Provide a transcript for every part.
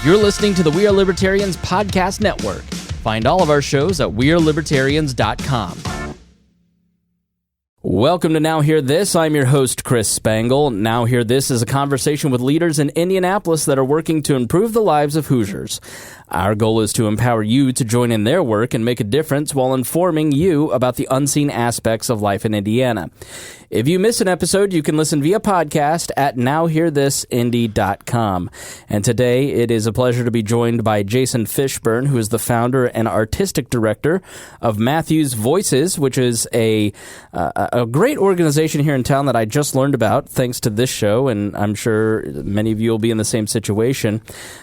You're listening to the We Are Libertarians Podcast Network. Find all of our shows at wearelibertarians.com. Welcome to Now Hear This. I'm your host, Chris Spangle. Now Hear This is a conversation with leaders in Indianapolis that are working to improve the lives of Hoosiers. Our goal is to empower you to join in their work and make a difference while informing you about the unseen aspects of life in Indiana. If you miss an episode, you can listen via podcast at nowhearthisindy.com. And today, it is a pleasure to be joined by Jason Fishburn, who is the founder and artistic director of Matthew's Voices, which is a great organization here in town that I just learned about thanks to this show, and I'm sure many of you will be in the same situation.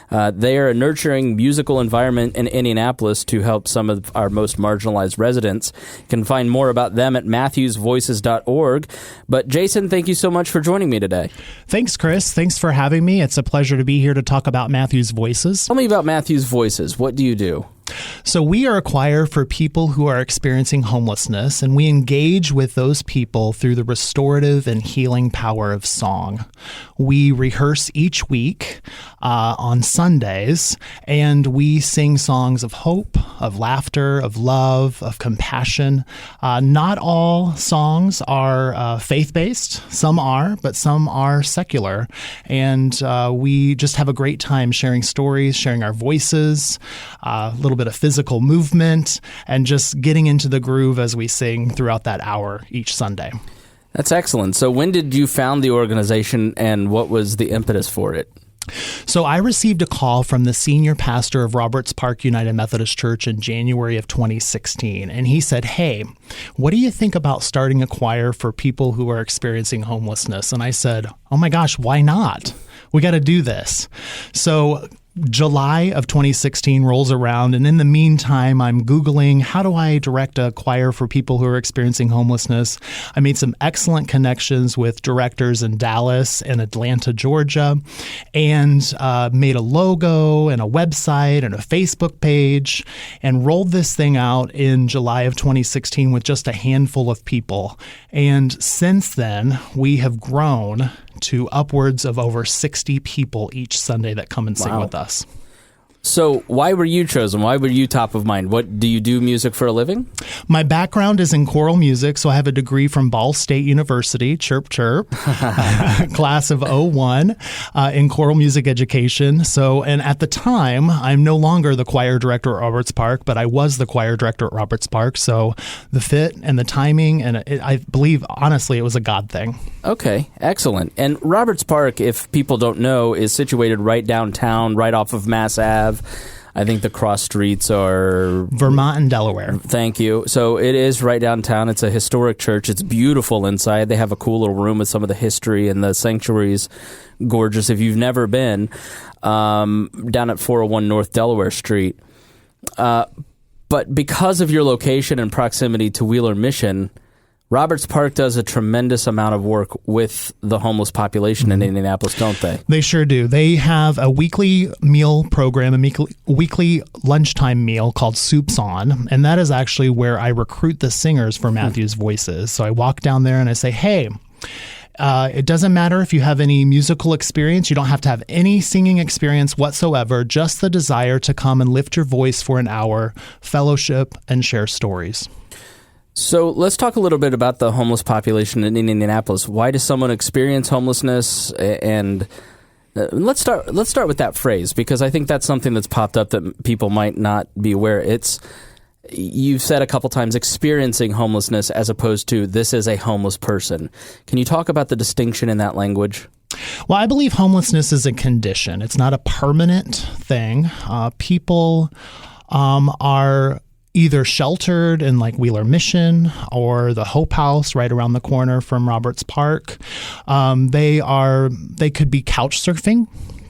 They are a nurturing musical environment in Indianapolis to help some of our most marginalized residents. You can find more about them at matthewsvoices.org. But Jason, thank you so much for joining me today. Thanks, Chris. Thanks for having me. It's a pleasure to be here to talk about Matthew's Voices. Tell me about Matthew's Voices. What do you do? So we are a choir for people who are experiencing homelessness, and we engage with those people through the restorative and healing power of song. We rehearse each week on Sundays, and we sing songs of hope, of laughter, of love, of compassion. Not all songs are faith-based. Some are, but some are secular. And we just have a great time sharing stories, sharing our voices, a little bit of physical movement, and just getting into the groove as we sing throughout that hour each Sunday. That's excellent. So when did you found the organization, and what was the impetus for it? So I received a call from the senior pastor of Roberts Park United Methodist Church in January of 2016, and he said, "Hey, what do you think about starting a choir for people who are experiencing homelessness?" And I said, "Oh my gosh, why not? We got to do this." So July of 2016 rolls around, and in the meantime, I'm Googling, how do I direct a choir for people who are experiencing homelessness? I made some excellent connections with directors in Dallas and Atlanta, Georgia, and made a logo and a website and a Facebook page, and rolled this thing out in July of 2016 with just a handful of people. And since then, we have grown to upwards of over 60 people each Sunday that come and sing with us. So why were you chosen? Why were you top of mind? What do you do music for a living? My background is in choral music, so I have a degree from Ball State University, chirp, chirp, class of 01 in choral music education. So, and at the time, I'm no longer the choir director at Roberts Park, but I was the choir director at Roberts Park. So the fit and the timing, and I believe, honestly, it was a God thing. Okay, excellent. And Roberts Park, if people don't know, is situated right downtown, right off of Mass Ave. I think the cross streets are Vermont and Delaware. Thank you. So it is right downtown. It's a historic church. It's beautiful inside. They have a cool little room with some of the history, and the sanctuary's gorgeous if you've never been, down at 401 North Delaware Street. But because of your location and proximity to Wheeler Mission, Roberts Park does a tremendous amount of work with the homeless population in Indianapolis, don't they? They sure do. They have a weekly meal program, a weekly lunchtime meal called Soups On, and that is actually where I recruit the singers for Matthew's Voices. So I walk down there and I say, hey, it doesn't matter if you have any musical experience. You don't have to have any singing experience whatsoever, just the desire to come and lift your voice for an hour, fellowship, and share stories. So let's talk a little bit about the homeless population in Indianapolis. Why does someone experience homelessness? And let's start with that phrase, because I think that's something that's popped up that people might not be aware. You've said a couple times experiencing homelessness as opposed to this is a homeless person. Can you talk about the distinction in that language? Well, I believe homelessness is a condition. It's not a permanent thing. People are either sheltered in like Wheeler Mission or the Hope House right around the corner from Roberts Park. They could be couch surfing.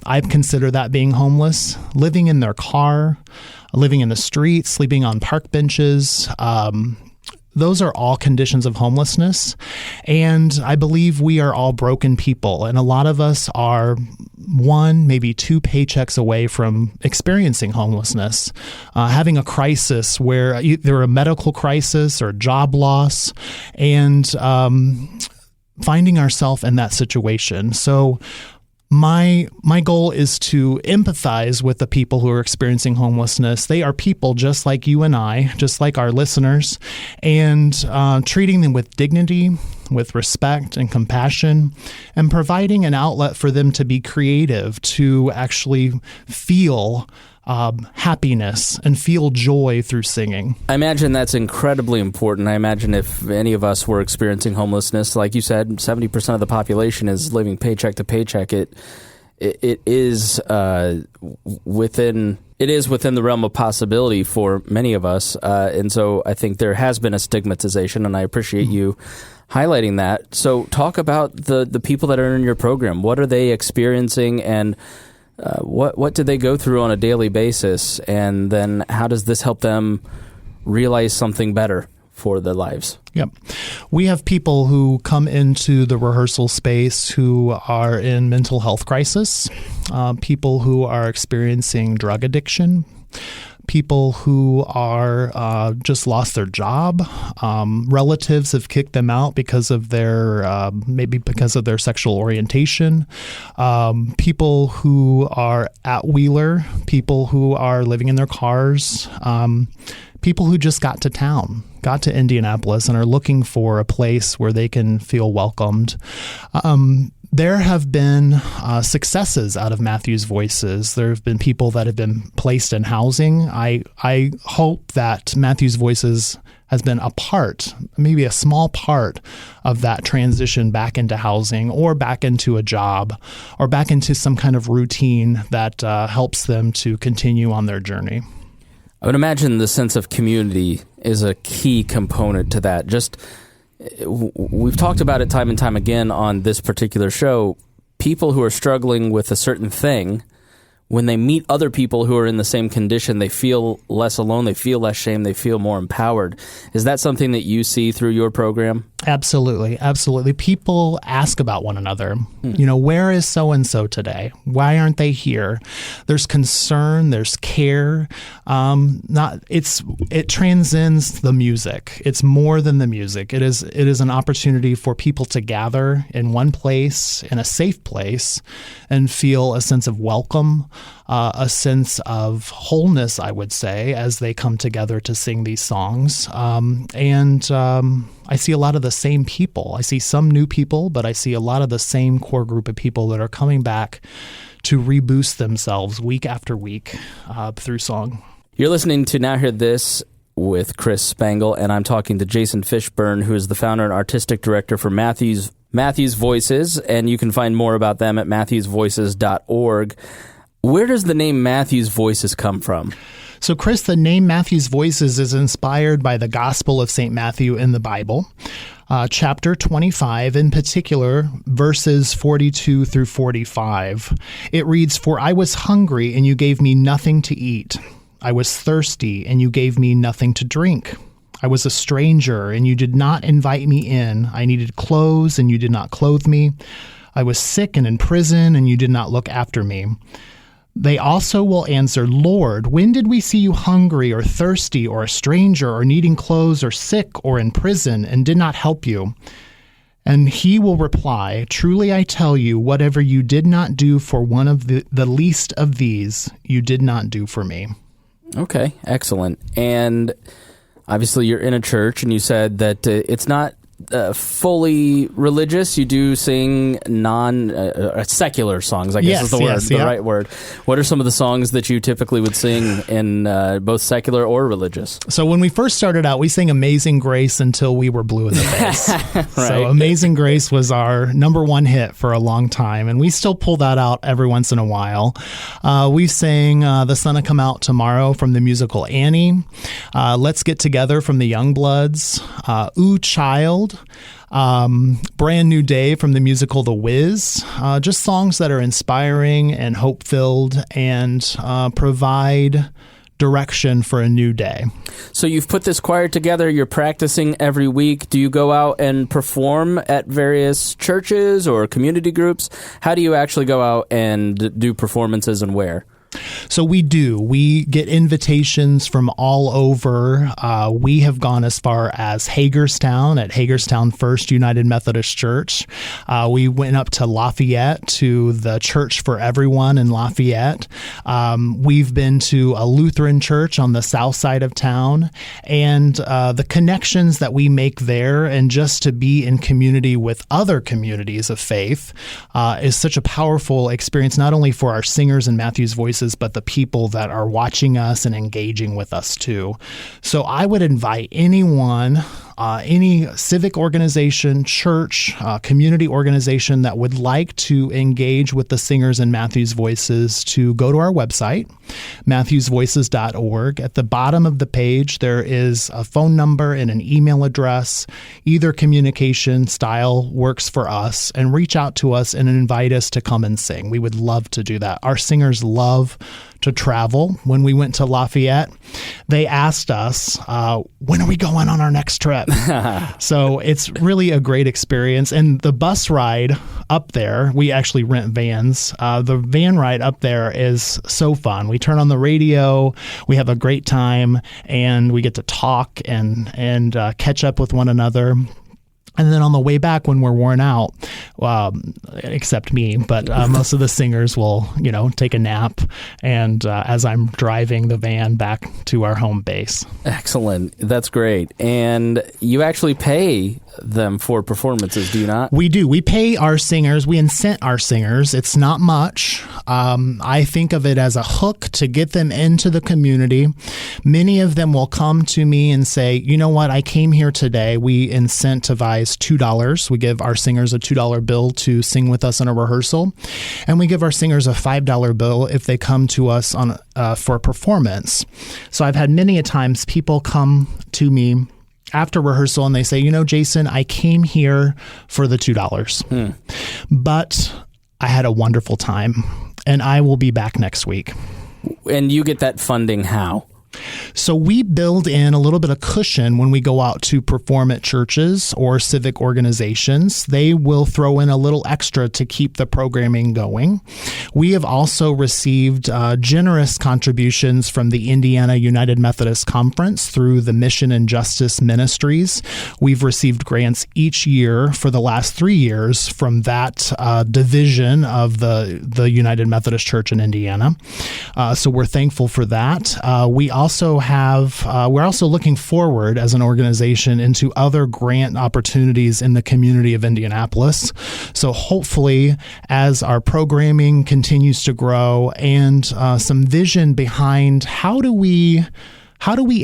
I consider that being homeless, living in their car, living in the street, sleeping on park benches. Those are all conditions of homelessness. And I believe we are all broken people. And a lot of us are one, maybe two paychecks away from experiencing homelessness, having a crisis where either a medical crisis or job loss, and finding ourselves in that situation. So My goal is to empathize with the people who are experiencing homelessness. They are people just like you and I, just like our listeners, and treating them with dignity, with respect and compassion, and providing an outlet for them to be creative, to actually feel happiness and feel joy through singing. I imagine that's incredibly important. I imagine if any of us were experiencing homelessness, like you said, 70% of the population is living paycheck to paycheck. It is within the realm of possibility for many of us, and so I think there has been a stigmatization, and I appreciate you highlighting that. So talk about the people that are in your program. What are they experiencing, and what do they go through on a daily basis, and then how does this help them realize something better for their lives? Yep. We have people who come into the rehearsal space who are in mental health crisis, people who are experiencing drug addiction, people who are just lost their job, relatives have kicked them out because of their maybe because of their sexual orientation, people who are at Wheeler, people who are living in their cars, people who just got to Indianapolis and are looking for a place where they can feel welcomed. There have been successes out of Matthew's Voices. There have been people that have been placed in housing. I hope that Matthew's Voices has been a part, maybe a small part of that transition back into housing or back into a job or back into some kind of routine that helps them to continue on their journey. I would imagine the sense of community is a key component to that. We've talked about it time and time again on this particular show. People who are struggling with a certain thing, when they meet other people who are in the same condition, they feel less alone, they feel less shame, they feel more empowered. Is that something that you see through your program? Absolutely. Absolutely. People ask about one another. You know, where is so-and-so today? Why aren't they here? There's concern, there's care. It transcends the music. It's more than the music. It is an opportunity for people to gather in one place, in a safe place, and feel a sense of welcome, a sense of wholeness, I would say, as they come together to sing these songs. I see a lot of the same people. I see some new people, but I see a lot of the same core group of people that are coming back to reboost themselves week after week through song. You're listening to Now Hear This with Chris Spangle, and I'm talking to Jason Fishburn, who is the founder and artistic director for Matthew's Voices, and you can find more about them at matthewsvoices.org. Where does the name Matthew's Voices come from? So, Chris, the name Matthew's Voices is inspired by the Gospel of St. Matthew in the Bible, chapter 25, in particular, verses 42 through 45. It reads, "For I was hungry, and you gave me nothing to eat. I was thirsty, and you gave me nothing to drink. I was a stranger, and you did not invite me in. I needed clothes, and you did not clothe me. I was sick and in prison, and you did not look after me." They also will answer, "Lord, when did we see you hungry or thirsty or a stranger or needing clothes or sick or in prison and did not help you?" And he will reply, "Truly I tell you, whatever you did not do for one of the least of these, you did not do for me." Okay, excellent. And obviously you're in a church, and you said that it's not fully religious. You do sing secular songs, I guess is the right word. What are some of the songs that you typically would sing in both secular or religious? So when we first started out, we sang Amazing Grace until we were blue in the face. Right. So Amazing Grace was our number one hit for a long time, and we still pull that out every once in a while. We sang The Sun Will Come Out Tomorrow from the musical Annie, Let's Get Together from the Youngbloods, Ooh Child, Brand New Day from the musical The Wiz, just songs that are inspiring and hope-filled and provide direction for a new day. So you've put this choir together, you're practicing every week. Do you go out and perform at various churches or community groups? How do you actually go out and do performances, and where? So we do. We get invitations from all over. We have gone as far as Hagerstown at Hagerstown First United Methodist Church. We went up to Lafayette to the Church for Everyone in Lafayette. We've been to a Lutheran church on the south side of town. And the connections that we make there and just to be in community with other communities of faith is such a powerful experience, not only for our singers and Matthew's Voices, but the people that are watching us and engaging with us too. So I would invite anyone, any civic organization, church, community organization that would like to engage with the singers in Matthew's Voices to go to our website, matthewsvoices.org. At the bottom of the page, there is a phone number and an email address. Either communication style works for us, and reach out to us and invite us to come and sing. We would love to do that. Our singers love to travel. When we went to Lafayette, they asked us, when are we going on our next trip? So it's really a great experience. And the bus ride up there, we actually rent vans. The van ride up there is so fun. We turn on the radio, we have a great time, and we get to talk and catch up with one another. And then on the way back, when we're worn out, except me, but most of the singers will, take a nap. And as I'm driving the van back to our home base. Excellent. That's great. And you actually pay them for performances, do you not? We do. We pay our singers. We incent our singers. It's not much. I think of it as a hook to get them into the community. Many of them will come to me and say, you know what, I came here today. We incentivize $2. We give our singers a $2 bill to sing with us in a rehearsal. And we give our singers a $5 bill if they come to us for a performance. So I've had many a times people come to me after rehearsal and they say, Jason, I came here for the $2, but I had a wonderful time and I will be back next week. And you get that funding how? So we build in a little bit of cushion when we go out to perform at churches or civic organizations. They will throw in a little extra to keep the programming going. We have also received generous contributions from the Indiana United Methodist Conference through the Mission and Justice Ministries. We've received grants each year for the last 3 years from that division of the United Methodist Church in Indiana. So we're thankful for that. We're also looking forward as an organization into other grant opportunities in the community of Indianapolis. So hopefully, as our programming continues to grow and some vision behind how do we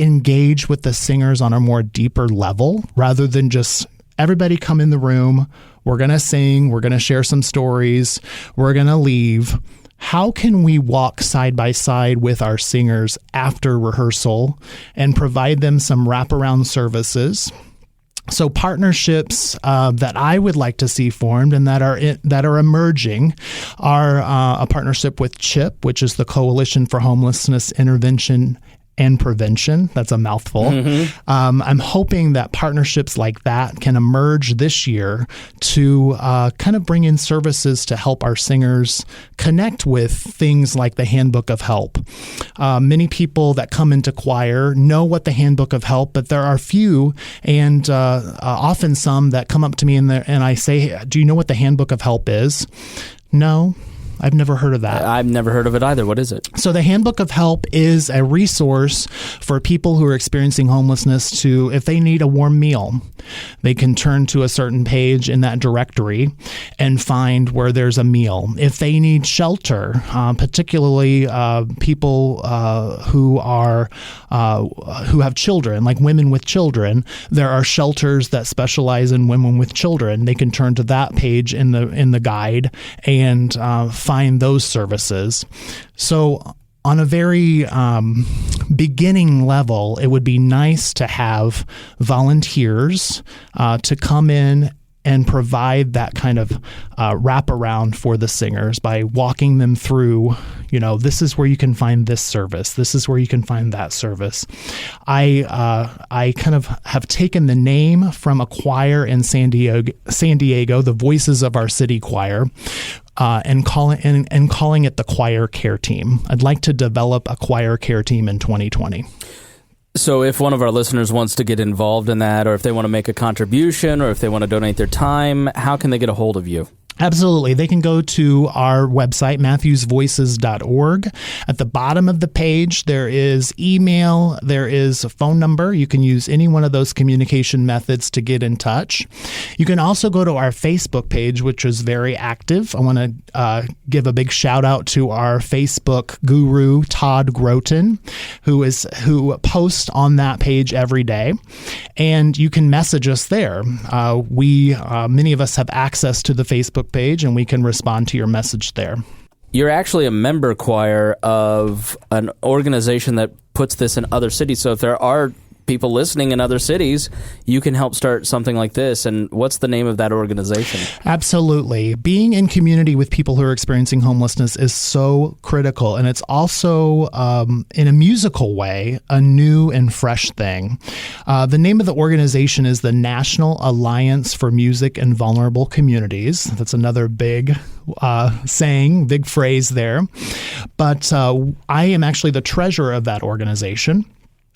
engage with the singers on a more deeper level rather than just everybody come in the room, we're going to sing, we're going to share some stories, we're going to leave. How can we walk side by side with our singers after rehearsal and provide them some wraparound services? So partnerships that I would like to see formed and that are emerging are a partnership with CHIP, which is the Coalition for Homelessness Intervention and Prevention. That's a mouthful. Mm-hmm. I'm hoping that partnerships like that can emerge this year to kind of bring in services to help our singers connect with things like the Handbook of Help. Many people that come into choir know what the Handbook of Help, but there are few and often some that come up to me and I say, do you know what the Handbook of Help is? No. I've never heard of that. I've never heard of it either. What is it? So the Handbook of Help is a resource for people who are experiencing homelessness to, if they need a warm meal, they can turn to a certain page in that directory and find where there's a meal. If they need shelter, particularly people who have children, like women with children, there are shelters that specialize in women with children. They can turn to that page in the guide and find those services. So on a very beginning level, it would be nice to have volunteers to come in and provide that kind of wraparound for the singers by walking them through, this is where you can find this service. This is where you can find that service. I kind of have taken the name from a choir in San Diego, the Voices of Our City Choir. and calling it the choir care team. I'd like to develop a choir care team in 2020. So if one of our listeners wants to get involved in that, or if they want to make a contribution, or if they want to donate their time, how can they get a hold of you? Absolutely. They can go to our website, matthewsvoices.org. At the bottom of the page, there is email, there is a phone number. You can use any one of those communication methods to get in touch. You can also go to our Facebook page, which is very active. I want to give a big shout out to our Facebook guru, Todd Groten, who posts on that page every day. And you can message us there. Many of us have access to the Facebook page, and we can respond to your message there. You're actually a member choir of an organization that puts this in other cities. So if there are people listening in other cities, you can help start something like this. And what's the name of that organization? Absolutely. Being in community with people who are experiencing homelessness is so critical. And it's also, in a musical way, a new and fresh thing. The name of the organization is the National Alliance for Music and Vulnerable Communities. That's another big big phrase there. But I am actually the treasurer of that organization.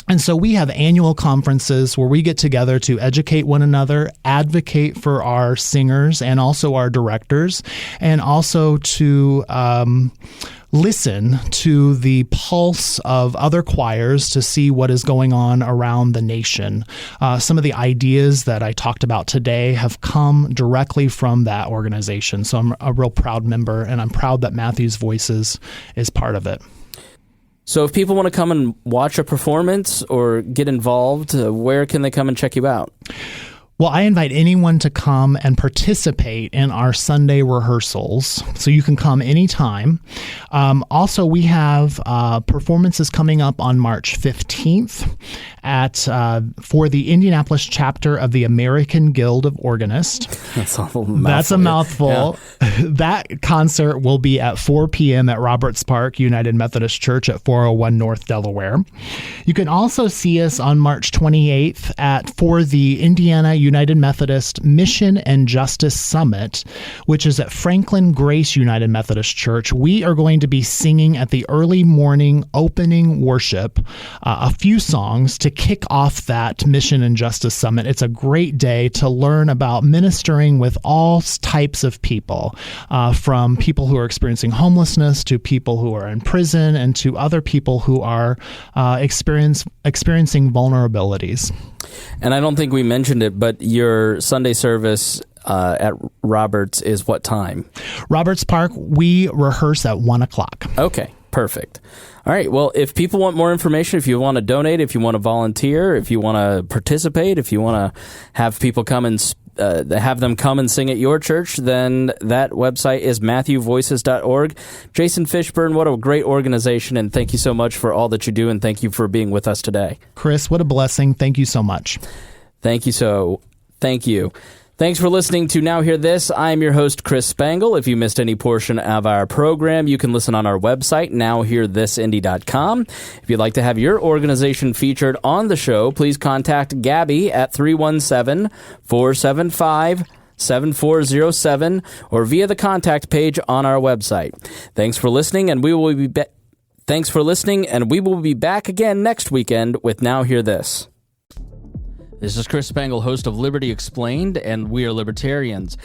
And so we have annual conferences where we get together to educate one another, advocate for our singers and also our directors, and also to listen to the pulse of other choirs to see what is going on around the nation. Some of the ideas that I talked about today have come directly from that organization. So I'm a real proud member, and I'm proud that Matthew's Voices is part of it. So if people want to come and watch a performance or get involved, where can they come and check you out? Well, I invite anyone to come and participate in our Sunday rehearsals, so you can come anytime. Also, we have performances coming up on March 15th for the Indianapolis chapter of the American Guild of Organists. That's a mouthful. Yeah. That concert will be at 4 p.m. at Roberts Park United Methodist Church at 401 North Delaware. You can also see us on March 28th for the Indiana United Methodist Mission and Justice Summit, which is at Franklin Grace United Methodist Church. We are going to be singing at the early morning opening worship a few songs to kick off that Mission and Justice Summit. It's a great day to learn about ministering with all types of people, from people who are experiencing homelessness to people who are in prison and to other people who are experiencing vulnerabilities. And I don't think we mentioned it, but your Sunday service at Roberts is what time? Roberts Park, we rehearse at 1 o'clock. Okay, perfect. All right, well, if people want more information, if you want to donate, if you want to volunteer, if you want to participate, if you want to have people come and have them come and sing at your church, then that website is matthewvoices.org. Jason Fishburn, what a great organization, and thank you so much for all that you do, and thank you for being with us today. Chris, what a blessing. Thank you so much. Thank you. Thanks for listening to Now Hear This. I'm your host, Chris Spangle. If you missed any portion of our program, you can listen on our website, nowhearthisindy.com. If you'd like to have your organization featured on the show, please contact Gabby at 317-475-7407 or via the contact page on our website. Thanks for listening, and we will be back again next weekend with Now Hear This. This is Chris Spangle, host of Liberty Explained, and we are libertarians.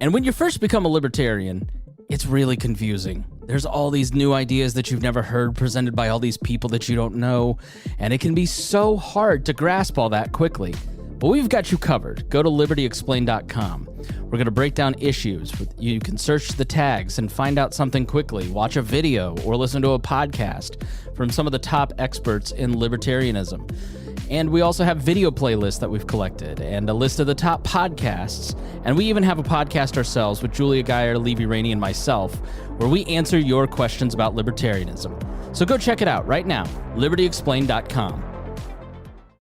And when you first become a libertarian, it's really confusing. There's all these new ideas that you've never heard presented by all these people that you don't know, and it can be so hard to grasp all that quickly. But we've got you covered. Go to libertyexplained.com. We're going to break down issues. You can search the tags and find out something quickly, watch a video, or listen to a podcast from some of the top experts in libertarianism. And we also have video playlists that we've collected and a list of the top podcasts. And we even have a podcast ourselves with Julia Geyer, Levy Rainey, and myself, where we answer your questions about libertarianism. So go check it out right now, libertyexplained.com.